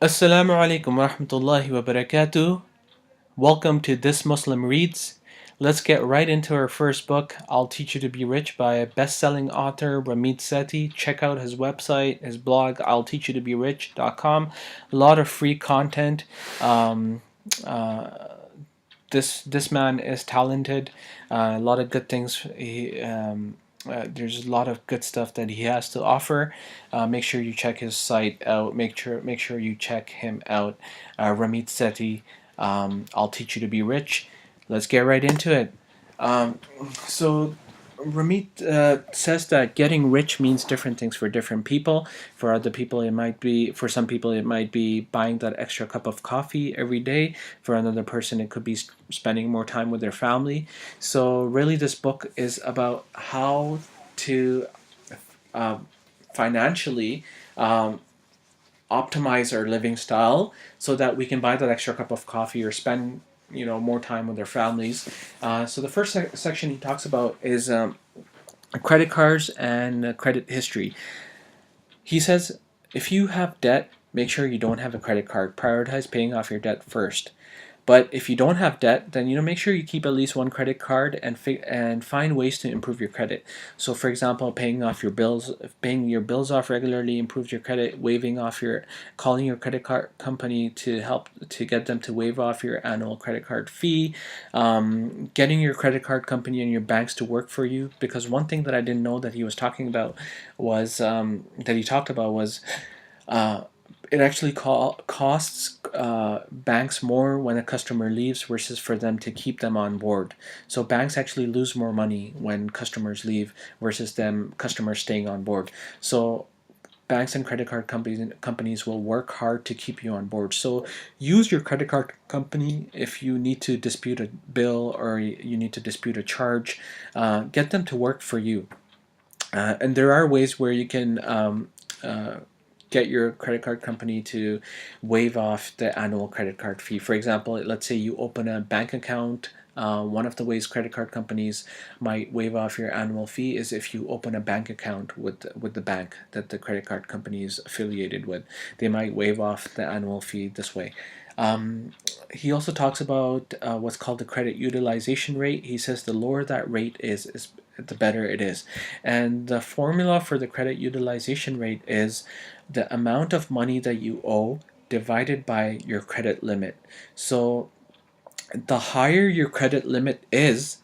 Assalamu alaikum wa rahmatullahi wa barakatuh. Welcome to This Muslim Reads. Let's get right into our first book, I'll Teach You to Be Rich, by best-selling author Ramit Sethi. Check out his website, his blog, I'llTeachYouToBeRich.com. A lot of free content. Um, uh, this man is talented. A lot of good things. There's a lot of good stuff that he has to offer. Make sure you check his site out. Make sure you check him out. Ramit Sethi. I'll teach you to be rich. Let's get right into it. Um, so Ramit says that getting rich means different things for different people. For other people, it might be, for some people, it might be buying that extra cup of coffee every day. For another person, it could be spending more time with their family. So, really, this book is about how to uh, financially optimize our living style so that we can buy that extra cup of coffee or spend more time with their families. So the first section he talks about is credit cards and credit history. He says if you have debt, make sure you don't have a credit card. Prioritize paying off your debt first. But if you don't have debt, then make sure you keep at least one credit card and find ways to improve your credit. So, for example, paying your bills off regularly improves your credit. Calling your credit card company to help to get them to waive off your annual credit card fee. Getting your credit card company and your banks to work for you. Because one thing that I didn't know that he was talking about was that he talked about was. Uh, it actually costs banks more when a customer leaves versus for them to keep them on board. So banks actually lose more money when customers leave versus them customers staying on board. So banks and credit card companies will work hard to keep you on board. So use your credit card company if you need to dispute a bill or you need to dispute a charge. Get them to work for you. And there are ways where you can get your credit card company to waive off the annual credit card fee. For example, let's say you open a bank account. One of the ways credit card companies might waive off your annual fee is if you open a bank account with the bank that the credit card company is affiliated with. They might waive off the annual fee this way. He also talks about what's called the credit utilization rate. He says the lower that rate is the better it is. And the formula for the credit utilization rate is the amount of money that you owe divided by your credit limit. So the higher your credit limit is,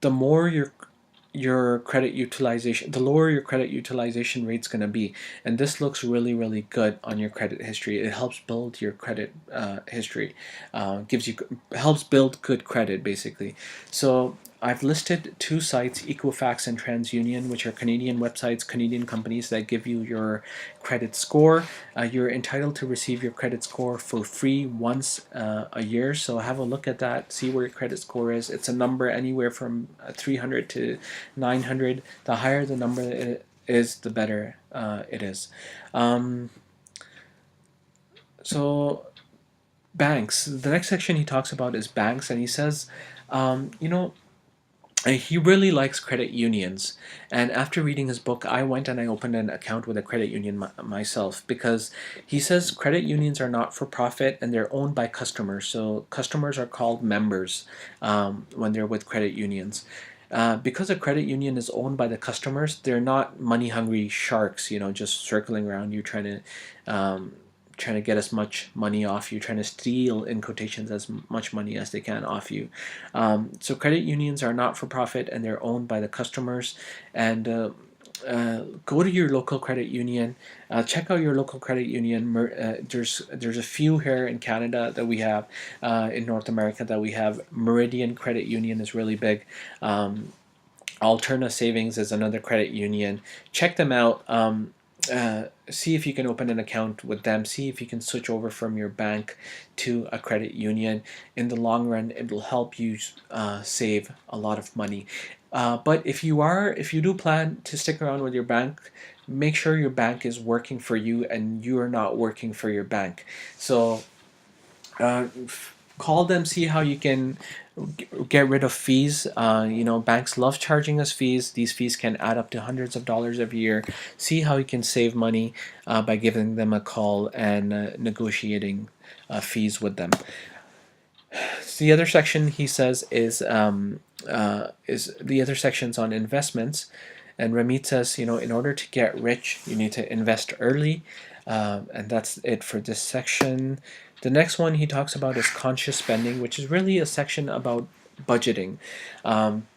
the more your credit utilization, the lower your credit utilization rate's going to be. And this looks really, really good on your credit history. It helps build your credit history, helps build good credit, basically. So I've listed two sites, Equifax and TransUnion, which are Canadian websites, Canadian companies that give you your credit score. You're entitled to receive your credit score for free once a year. So have a look at that, see where your credit score is. It's a number anywhere from 300 to 900. The higher the number it is, the better it is. So banks. The next section he talks about is banks, and he says, he really likes credit unions. And after reading his book, I went and I opened an account with a credit union myself, because he says credit unions are not for profit and they're owned by customers. So customers are called members when they're with credit unions. Because a credit union is owned by the customers, they're not money hungry sharks, just circling around you trying to get as much money off you, trying to steal, in quotations, as much money as they can off you. So credit unions are not for profit and they're owned by the customers. And go to your local credit union. Check out your local credit union. There's a few here in Canada that we have, in North America that we have. Meridian Credit Union is really big. Alterna Savings is another credit union. Check them out. See if you can open an account with them. See if you can switch over from your bank to a credit union. In the long run, it will help you save a lot of money. But if you do plan to stick around with your bank, make sure your bank is working for you and you are not working for your bank. So call them, see how you can get rid of fees. Banks love charging us fees. These fees can add up to hundreds of dollars every year. See how you can save money by giving them a call and negotiating fees with them. So the other section he says is the other sections on investments, and Ramit says, in order to get rich, you need to invest early, and that's it for this section. The next one he talks about is conscious spending, which is really a section about budgeting. Um,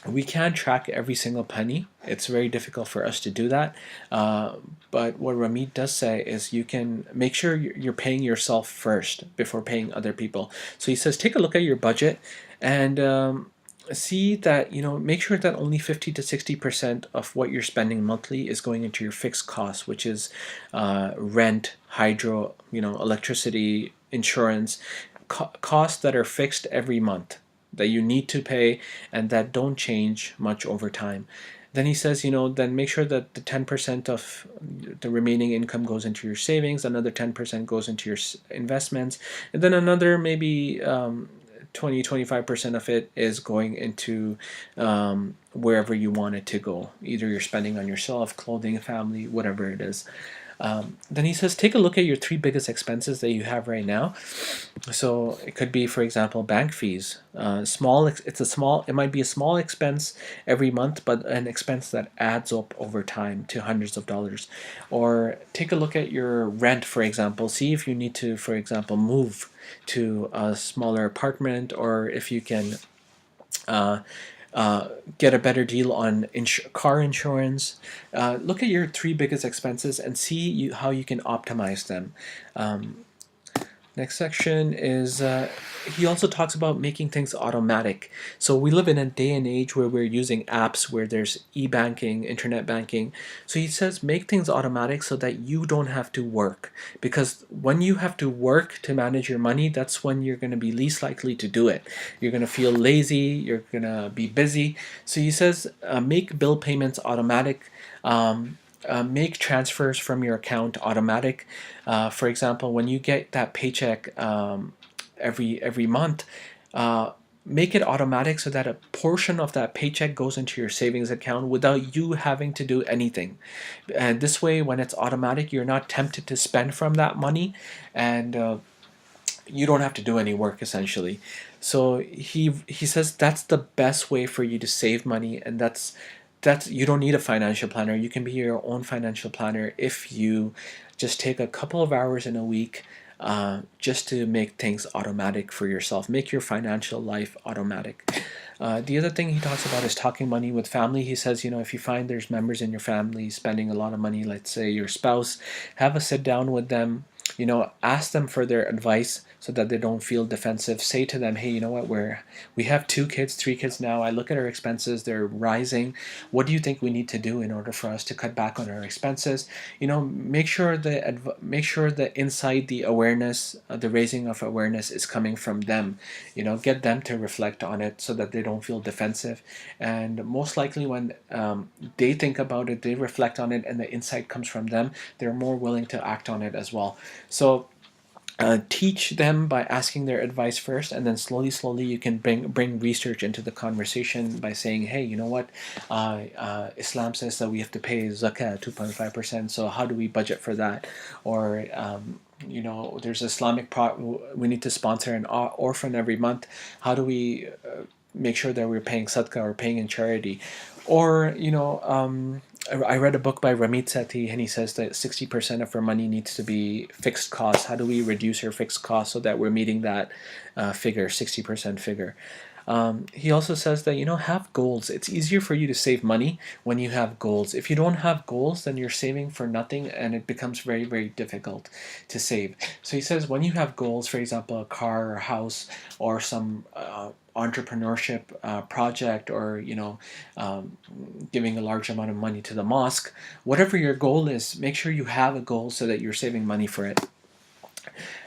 we can't track every single penny. It's very difficult for us to do that. But what Ramit does say is you can make sure you're paying yourself first before paying other people. So he says take a look at your budget and see that, make sure that only 50 to 60% of what you're spending monthly is going into your fixed costs, which is rent, hydro, electricity, insurance, costs that are fixed every month that you need to pay and that don't change much over time. Then he says, then make sure that the 10% of the remaining income goes into your savings, another 10% goes into your investments, and then another maybe 20-25% of it is going into wherever you want it to go. Either you're spending on yourself, clothing, family, whatever it is. Then he says, take a look at your three biggest expenses that you have right now. So it could be, for example, bank fees. It might be a small expense every month, but an expense that adds up over time to hundreds of dollars. Or take a look at your rent, for example. See if you need to, for example, move to a smaller apartment, or if you can uh, get a better deal on car insurance. Look at your three biggest expenses and see how you can optimize them. Um, Next section is he also talks about making things automatic. So we live in a day and age where we're using apps, where there's e-banking, internet banking. So he says make things automatic so that you don't have to work. Because when you have to work to manage your money, that's when you're going to be least likely to do it. You're going to feel lazy, you're going to be busy. So he says make bill payments automatic. Make transfers from your account automatic. For example, when you get that paycheck every month, make it automatic so that a portion of that paycheck goes into your savings account without you having to do anything. And this way, when it's automatic, you're not tempted to spend from that money, and you don't have to do any work essentially. So he says that's the best way for you to save money, and that's you don't need a financial planner. You can be your own financial planner if you just take a couple of hours in a week just to make things automatic for yourself. Make your financial life automatic. The other thing he talks about is talking money with family. He says, if you find there's members in your family spending a lot of money, let's say your spouse, have a sit down with them. Ask them for their advice so that they don't feel defensive. Say to them, hey, you know what, we have 2 kids, 3 kids now. I look at our expenses, they're rising. What do you think we need to do in order for us to cut back on our expenses? Make sure that inside the awareness, the raising of awareness is coming from them. Get them to reflect on it so that they don't feel defensive. And most likely when they think about it, they reflect on it, and the insight comes from them, they're more willing to act on it as well. So teach them by asking their advice first, and then slowly you can bring research into the conversation by saying, hey, you know what, Islam says that we have to pay zakah 2.5%, so how do we budget for that? Or there's Islamic we need to sponsor an orphan every month. How do we make sure that we're paying sadaqah or paying in charity? Or I read a book by Ramit Sethi, and he says that 60% of our money needs to be fixed costs. How do we reduce our fixed costs so that we're meeting that figure, 60% figure? He also says that, have goals. It's easier for you to save money when you have goals. If you don't have goals, then you're saving for nothing, and it becomes very, very difficult to save. So he says when you have goals, for example, a car or a house or some entrepreneurship project, or giving a large amount of money to the mosque, whatever your goal is, make sure you have a goal so that you're saving money for it.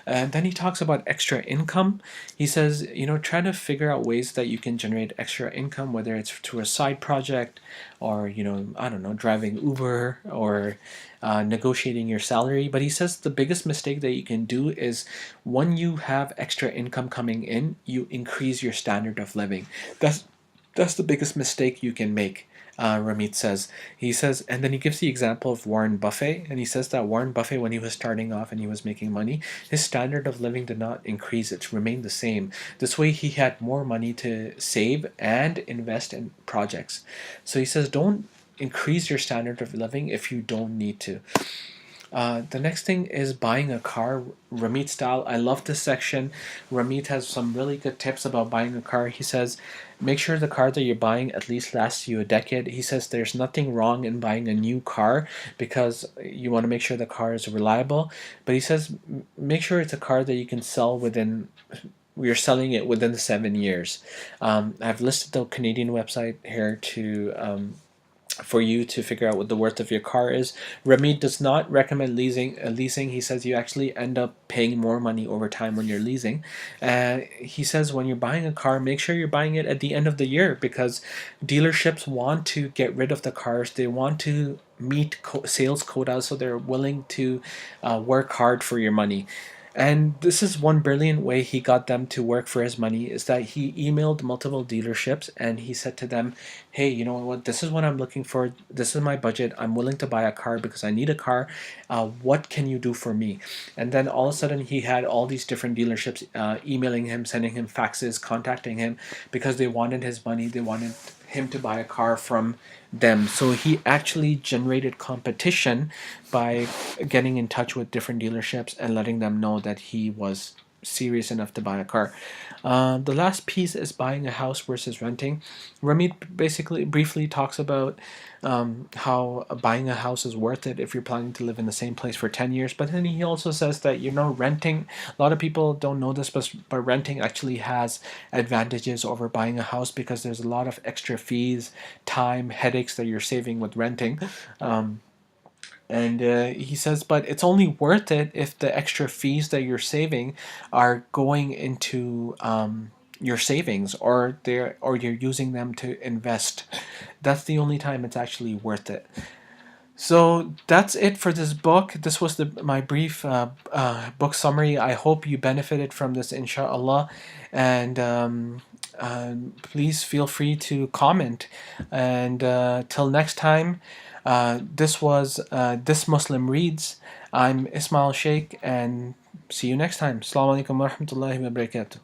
And then he talks about extra income. He says, try to figure out ways that you can generate extra income, whether it's through a side project or, I don't know, driving Uber or negotiating your salary. But he says the biggest mistake that you can do is when you have extra income coming in, you increase your standard of living. That's the biggest mistake you can make. Ramit says. He says, and then he gives the example of Warren Buffett, and he says that Warren Buffett, when he was starting off and he was making money, his standard of living did not increase; it remained the same. This way, he had more money to save and invest in projects. So he says, don't increase your standard of living if you don't need to. The next thing is buying a car, Ramit style. I love this section. Ramit has some really good tips about buying a car. He says, make sure the car that you're buying at least lasts you a decade. He says there's nothing wrong in buying a new car because you want to make sure the car is reliable. But he says, make sure it's a car that you can sell within. We're selling it within the 7 years. I've listed the Canadian website here to for you to figure out what the worth of your car is. Ramit does not recommend leasing. Leasing, he says, you actually end up paying more money over time when you're leasing. He says when you're buying a car, make sure you're buying it at the end of the year because dealerships want to get rid of the cars. They want to meet sales quotas, so they're willing to work hard for your money. And this is one brilliant way he got them to work for his money is that he emailed multiple dealerships and he said to them, hey, you know what, this is what I'm looking for. This is my budget. I'm willing to buy a car because I need a car. What can you do for me? And then all of a sudden he had all these different dealerships emailing him, sending him faxes, contacting him because they wanted his money. They wanted him to buy a car from them. So he actually generated competition by getting in touch with different dealerships and letting them know that he was serious enough to buy a car. The last piece is buying a house versus renting. Ramit basically briefly talks about how buying a house is worth it if you're planning to live in the same place for 10 years. But then he also says that, renting, a lot of people don't know this, but renting actually has advantages over buying a house because there's a lot of extra fees, time, headaches that you're saving with renting. And he says, but it's only worth it if the extra fees that you're saving are going into your savings or you're using them to invest. That's the only time it's actually worth it. So that's it for this book. This was my brief book summary. I hope you benefited from this, inshallah. And please feel free to comment. And till next time, this was This Muslim Reads. I'm Ismail Sheikh, and see you next time. Assalamu alaikum wa rahmatullahi wa barakatuh.